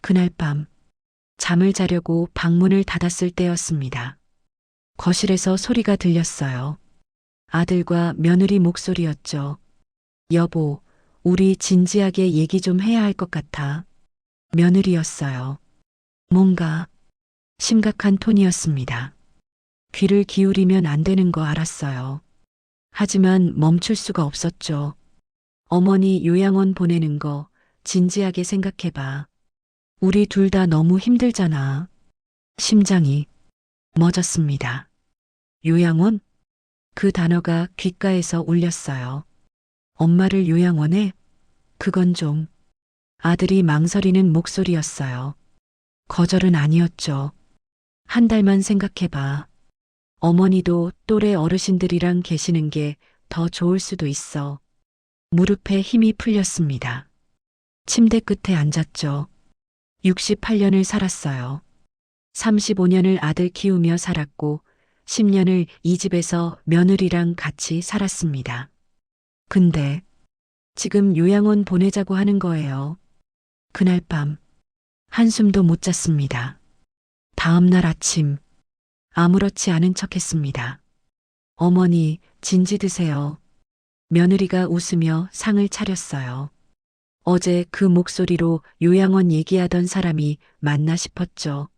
그날 밤 잠을 자려고 방문을 닫았을 때였습니다. 거실에서 소리가 들렸어요. 아들과 며느리 목소리였죠. 여보, 우리 진지하게 얘기 좀 해야 할 것 같아. 며느리였어요. 뭔가 심각한 톤이었습니다. 귀를 기울이면 안 되는 거 알았어요. 하지만 멈출 수가 없었죠. 어머니 요양원 보내는 거 진지하게 생각해봐. 우리 둘 다 너무 힘들잖아. 심장이 멎었습니다. 요양원? 그 단어가 귓가에서 울렸어요. 엄마를 요양원에? 그건 좀. 아들이 망설이는 목소리였어요. 거절은 아니었죠. 한 달만 생각해봐. 어머니도 또래 어르신들이랑 계시는 게 더 좋을 수도 있어. 무릎에 힘이 풀렸습니다. 침대 끝에 앉았죠. 68년을 살았어요. 35년을 아들 키우며 살았고 10년을 이 집에서 며느리랑 같이 살았습니다. 근데 지금 요양원 보내자고 하는 거예요. 그날 밤 한숨도 못 잤습니다. 다음 날 아침 아무렇지 않은 척 했습니다. 어머니 진지 드세요. 며느리가 웃으며 상을 차렸어요. 어제 그 목소리로 요양원 얘기하던 사람이 맞나 싶었죠.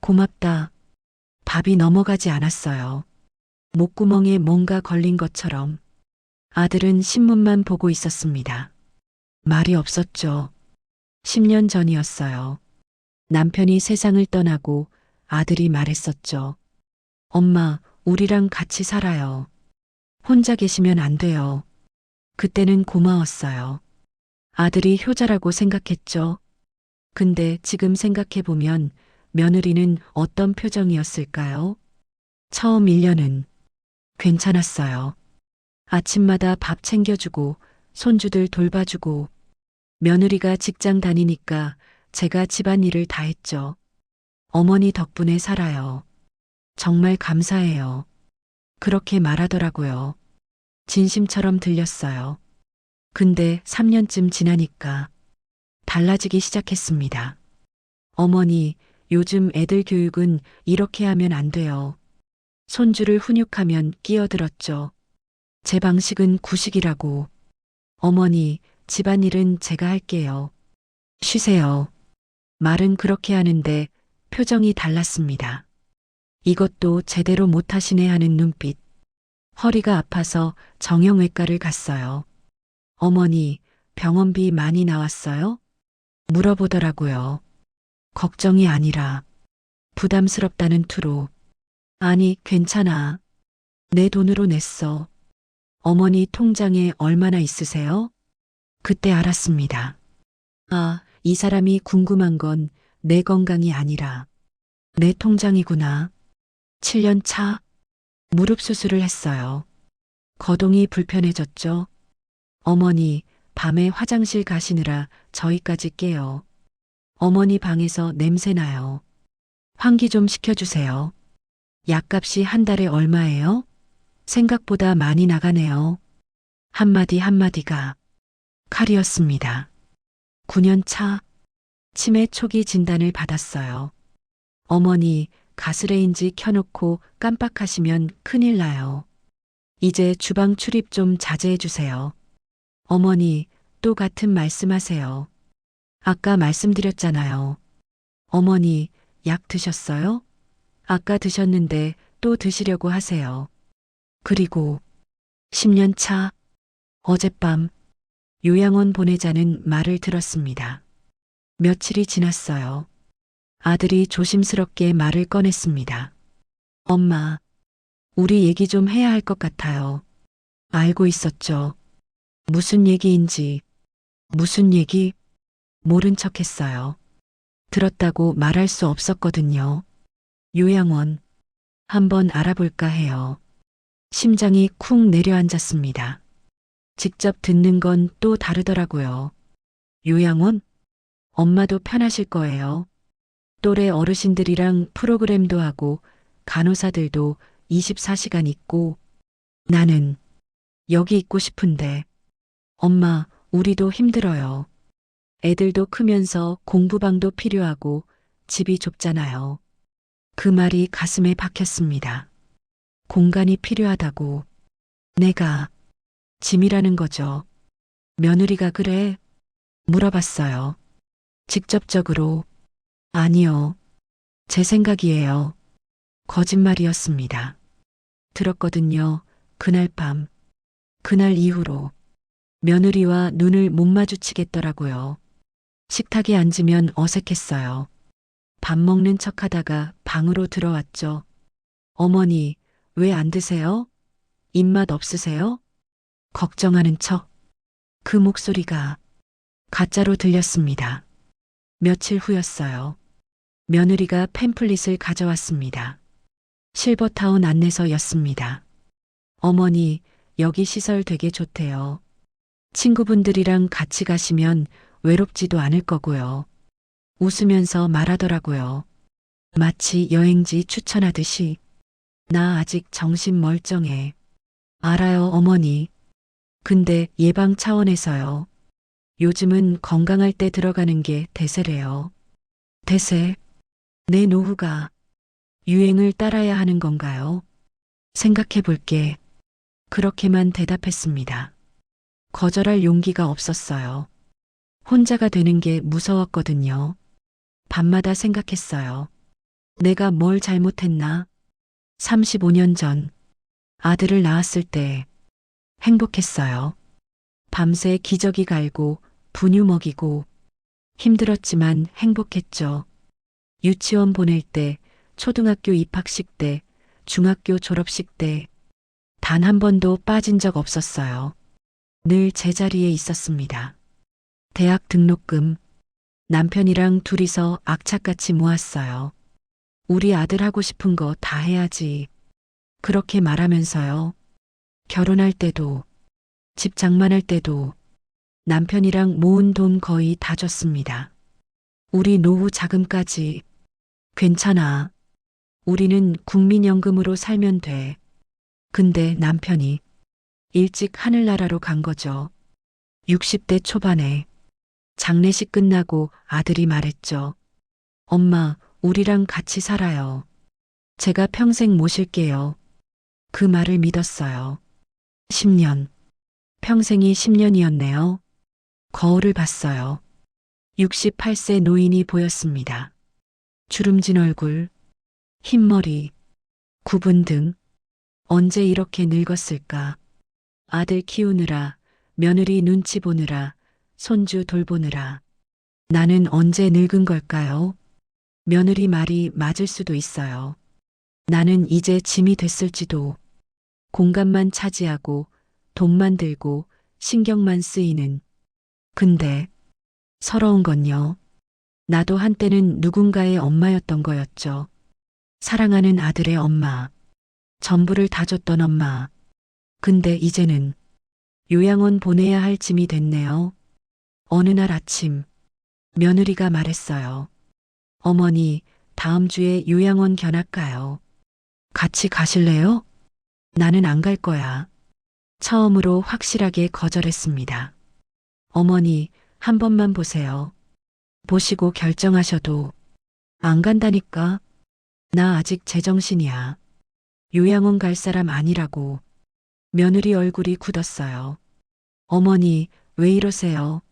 고맙다. 밥이 넘어가지 않았어요. 목구멍에 뭔가 걸린 것처럼. 아들은 신문만 보고 있었습니다. 말이 없었죠. 10년 전이었어요. 남편이 세상을 떠나고 아들이 말했었죠. 엄마, 우리랑 같이 살아요. 혼자 계시면 안 돼요. 그때는 고마웠어요. 아들이 효자라고 생각했죠. 근데 지금 생각해보면 며느리는 어떤 표정이었을까요? 처음 1년은 괜찮았어요. 아침마다 밥 챙겨주고 손주들 돌봐주고 며느리가 직장 다니니까 제가 집안일을 다 했죠. 어머니 덕분에 살아요. 정말 감사해요. 그렇게 말하더라고요. 진심처럼 들렸어요. 근데 3년쯤 지나니까 달라지기 시작했습니다. 어머니, 요즘 애들 교육은 이렇게 하면 안 돼요. 손주를 훈육하면 끼어들었죠. 제 방식은 구식이라고. 어머니, 집안일은 제가 할게요. 쉬세요. 말은 그렇게 하는데 표정이 달랐습니다. 이것도 제대로 못하시네 하는 눈빛. 허리가 아파서 정형외과를 갔어요. 어머니, 병원비 많이 나왔어요? 물어보더라고요. 걱정이 아니라 부담스럽다는 투로. 아니, 괜찮아. 내 돈으로 냈어. 어머니 통장에 얼마나 있으세요? 그때 알았습니다. 아, 이 사람이 궁금한 건 내 건강이 아니라 내 통장이구나. 7년 차 무릎 수술을 했어요. 거동이 불편해졌죠. 어머니, 밤에 화장실 가시느라 저희까지 깨요. 어머니 방에서 냄새 나요. 환기 좀 시켜주세요. 약값이 한 달에 얼마예요? 생각보다 많이 나가네요. 한마디 한마디가 칼이었습니다. 9년 차 치매 초기 진단을 받았어요. 어머니, 가스레인지 켜놓고 깜빡하시면 큰일 나요. 이제 주방 출입 좀 자제해 주세요. 어머니, 또 같은 말씀하세요. 아까 말씀드렸잖아요. 어머니, 약 드셨어요? 아까 드셨는데 또 드시려고 하세요. 그리고 10년 차 어젯밤 요양원 보내자는 말을 들었습니다. 며칠이 지났어요. 아들이 조심스럽게 말을 꺼냈습니다. 엄마, 우리 얘기 좀 해야 할 것 같아요. 알고 있었죠. 무슨 얘기인지, 무슨 얘기? 모른 척 했어요. 들었다고 말할 수 없었거든요. 요양원, 한번 알아볼까 해요. 심장이 쿵 내려앉았습니다. 직접 듣는 건 또 다르더라고요. 요양원? 엄마도 편하실 거예요. 또래 어르신들이랑 프로그램도 하고 간호사들도 24시간 있고 나는 여기 있고 싶은데 엄마, 우리도 힘들어요. 애들도 크면서 공부방도 필요하고 집이 좁잖아요. 그 말이 가슴에 박혔습니다. 공간이 필요하다고. 내가 짐이라는 거죠. 며느리가 그래? 물어봤어요. 직접적으로. 아니요. 제 생각이에요. 거짓말이었습니다. 들었거든요. 그날 밤. 그날 이후로 며느리와 눈을 못 마주치겠더라고요. 식탁에 앉으면 어색했어요. 밥 먹는 척 하다가 방으로 들어왔죠. 어머니, 왜 안 드세요? 입맛 없으세요? 걱정하는 척. 그 목소리가 가짜로 들렸습니다. 며칠 후였어요. 며느리가 팸플릿을 가져왔습니다. 실버타운 안내서였습니다. 어머니, 여기 시설 되게 좋대요. 친구분들이랑 같이 가시면 외롭지도 않을 거고요. 웃으면서 말하더라고요. 마치 여행지 추천하듯이. 나 아직 정신 멀쩡해. 알아요, 어머니. 근데 예방 차원에서요. 요즘은 건강할 때 들어가는 게 대세래요. 대세? 내 노후가 유행을 따라야 하는 건가요? 생각해 볼게. 그렇게만 대답했습니다. 거절할 용기가 없었어요. 혼자가 되는 게 무서웠거든요. 밤마다 생각했어요. 내가 뭘 잘못했나? 35년 전 아들을 낳았을 때 행복했어요. 밤새 기저귀 갈고 분유 먹이고 힘들었지만 행복했죠. 유치원 보낼 때, 초등학교 입학식 때, 중학교 졸업식 때 단 한 번도 빠진 적 없었어요. 늘 제자리에 있었습니다. 대학 등록금 남편이랑 둘이서 악착같이 모았어요. 우리 아들 하고 싶은 거 다 해야지. 그렇게 말하면서요. 결혼할 때도, 집 장만할 때도 남편이랑 모은 돈 거의 다 줬습니다. 우리 노후 자금까지. 괜찮아. 우리는 국민연금으로 살면 돼. 근데 남편이 일찍 하늘나라로 간 거죠. 60대 초반에 장례식 끝나고 아들이 말했죠. 엄마, 우리랑 같이 살아요. 제가 평생 모실게요. 그 말을 믿었어요. 10년. 평생이 10년이었네요. 거울을 봤어요. 68세 노인이 보였습니다. 주름진 얼굴, 흰머리, 굽은 등. 언제 이렇게 늙었을까? 아들 키우느라, 며느리 눈치 보느라, 손주 돌보느라. 나는 언제 늙은 걸까요? 며느리 말이 맞을 수도 있어요. 나는 이제 짐이 됐을지도. 공간만 차지하고, 돈만 들고, 신경만 쓰이는. 근데 서러운 건요. 나도 한때는 누군가의 엄마였던 거였죠. 사랑하는 아들의 엄마. 전부를 다 줬던 엄마. 근데 이제는 요양원 보내야 할 짐이 됐네요. 어느 날 아침 며느리가 말했어요. 어머니, 다음 주에 요양원 견학 가요. 같이 가실래요? 나는 안 갈 거야. 처음으로 확실하게 거절했습니다. 어머니, 한 번만 보세요. 보시고 결정하셔도. 안 간다니까. 나 아직 제정신이야. 요양원 갈 사람 아니라고. 며느리 얼굴이 굳었어요. 어머니, 왜 이러세요?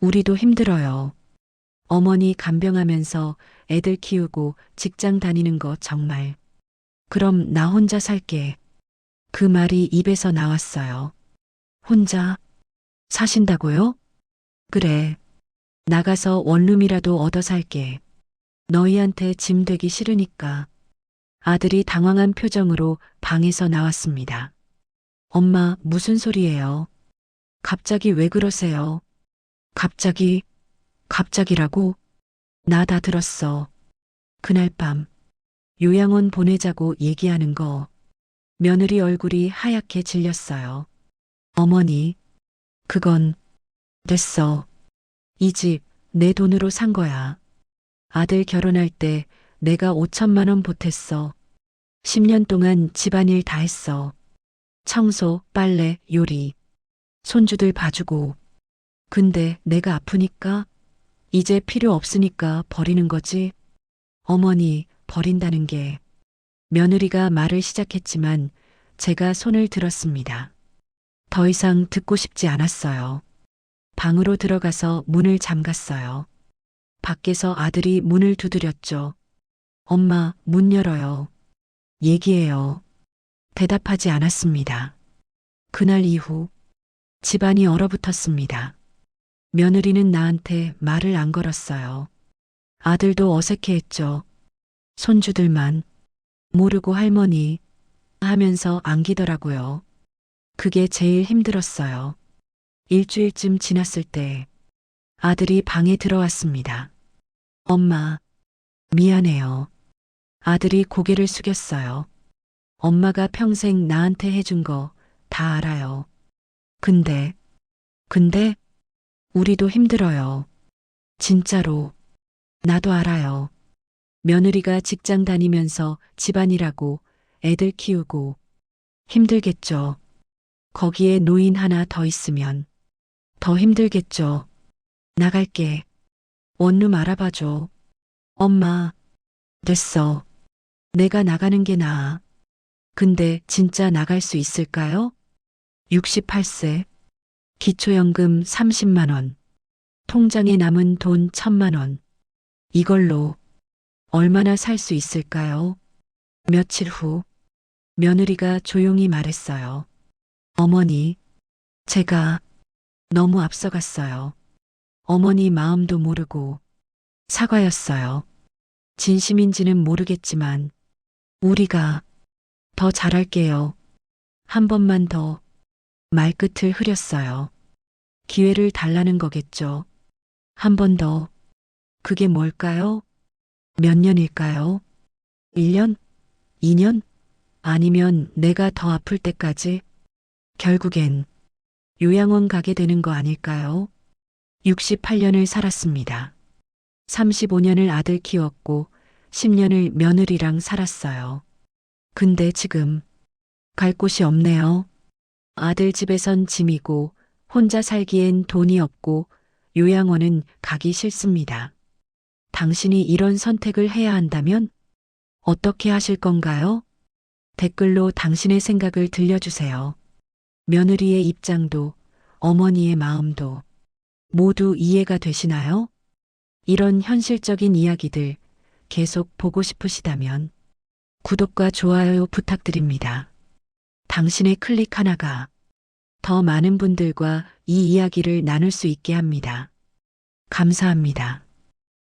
우리도 힘들어요. 어머니 간병하면서 애들 키우고 직장 다니는 거 정말. 그럼 나 혼자 살게. 그 말이 입에서 나왔어요. 혼자 사신다고요? 그래. 나가서 원룸이라도 얻어 살게. 너희한테 짐 되기 싫으니까. 아들이 당황한 표정으로 방에서 나왔습니다. 엄마, 무슨 소리예요? 갑자기 왜 그러세요? 갑자기라고? 나 다 들었어. 그날 밤, 요양원 보내자고 얘기하는 거. 며느리 얼굴이 하얗게 질렸어요. 어머니, 그건 됐어. 이 집 내 돈으로 산 거야. 아들 결혼할 때 내가 5천만 원 보탰어. 10년 동안 집안일 다 했어. 청소, 빨래, 요리. 손주들 봐주고. 근데 내가 아프니까 이제 필요 없으니까 버리는 거지. 어머니, 버린다는 게. 며느리가 말을 시작했지만 제가 손을 들었습니다. 더 이상 듣고 싶지 않았어요. 방으로 들어가서 문을 잠갔어요. 밖에서 아들이 문을 두드렸죠. 엄마, 문 열어요. 얘기해요. 대답하지 않았습니다. 그날 이후 집안이 얼어붙었습니다. 며느리는 나한테 말을 안 걸었어요. 아들도 어색해했죠. 손주들만 모르고 할머니 하면서 안기더라고요. 그게 제일 힘들었어요. 일주일쯤 지났을 때 아들이 방에 들어왔습니다. 엄마, 미안해요. 아들이 고개를 숙였어요. 엄마가 평생 나한테 해준 거 다 알아요. 근데 우리도 힘들어요. 진짜로. 나도 알아요. 며느리가 직장 다니면서 집안일하고 애들 키우고 힘들겠죠. 거기에 노인 하나 더 있으면 더 힘들겠죠. 나갈게. 원룸 알아봐줘. 엄마, 됐어. 내가 나가는 게 나아. 근데 진짜 나갈 수 있을까요? 68세. 기초연금 30만 원. 통장에 남은 돈 1,000만 원. 이걸로 얼마나 살 수 있을까요? 며칠 후 며느리가 조용히 말했어요. 어머니, 제가 너무 앞서갔어요. 어머니 마음도 모르고 사과였어요. 진심인지는 모르겠지만 우리가 더 잘할게요. 한 번만 더 말끝을 흐렸어요. 기회를 달라는 거겠죠. 한 번 더. 그게 뭘까요? 몇 년일까요? 1년? 2년? 아니면 내가 더 아플 때까지? 결국엔 요양원 가게 되는 거 아닐까요? 68년을 살았습니다. 35년을 아들 키웠고 10년을 며느리랑 살았어요. 근데 지금 갈 곳이 없네요. 아들 집에선 짐이고 혼자 살기엔 돈이 없고 요양원은 가기 싫습니다. 당신이 이런 선택을 해야 한다면 어떻게 하실 건가요? 댓글로 당신의 생각을 들려주세요. 며느리의 입장도 어머니의 마음도 모두 이해가 되시나요? 이런 현실적인 이야기들 계속 보고 싶으시다면 구독과 좋아요 부탁드립니다. 당신의 클릭 하나가 더 많은 분들과 이 이야기를 나눌 수 있게 합니다. 감사합니다.